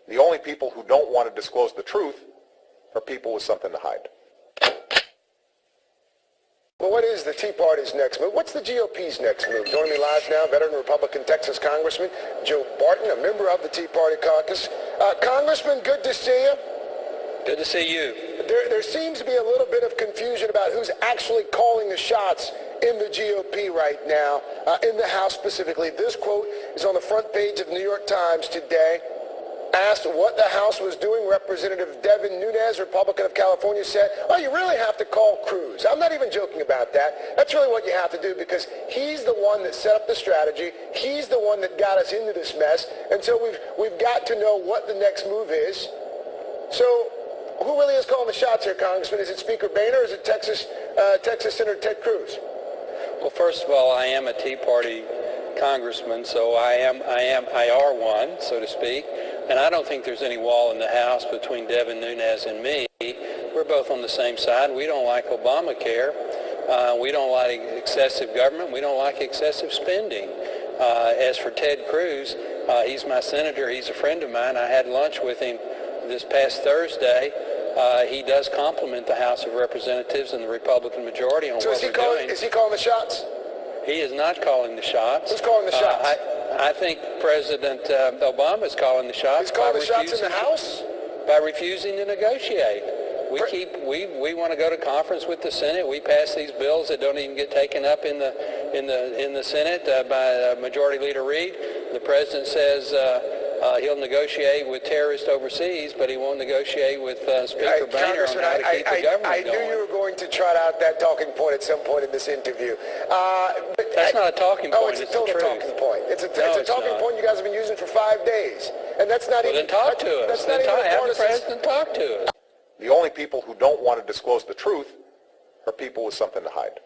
The only people who don't want to disclose the truth are people with something to hide. Well, what is the Tea Party's next move? What's the GOP's next move? Joining me live now, veteran Republican Texas Congressman Joe Barton, a member of the Tea Party caucus. Congressman, good to see you. Good to see you. There seems to be a little bit of confusion about who's actually calling the shots in the GOP right now, in the House specifically. This quote is on the front page of the New York Times today. Asked what the House was doing, Representative Devin Nunes, Republican of California, said, well, you really have to call Cruz. I'm not even joking about that. That's really what you have to do because he's the one that set up the strategy. He's the one that got us into this mess. And so we've got to know what the next move is. So who really is calling the shots here, Congressman? Is it Speaker Boehner or is it Texas Senator Ted Cruz? Well, first of all, I am a Tea Party congressman, so I are one, so to speak. And I don't think there's any wall in the House between Devin Nunes and me. We're both on the same side. We don't like Obamacare. We don't like excessive government. We don't like excessive spending. As for Ted Cruz, he's my senator. He's a friend of mine. I had lunch with him this past Thursday. He does compliment the House of Representatives and the Republican majority on what we're doing. Is he calling the shots? He is not calling the shots. Who's calling the shots? I think President Obama is calling the shots. He's calling the shots in the House? By refusing to negotiate. We want to go to conference with the Senate. We pass these bills that don't even get taken up in the Senate by Majority Leader Reid. The president says he'll negotiate with terrorists overseas, but he won't negotiate with Speaker Boehner on how to keep the government going. I knew you were going to trot out that talking point at some point in this interview. That's not a talking point. It's a total talking point. It's a talking point you guys have been using for 5 days, and that's not even. Then talk to us. That's not even have the president talk to us. The only people who don't want to disclose the truth are people with something to hide.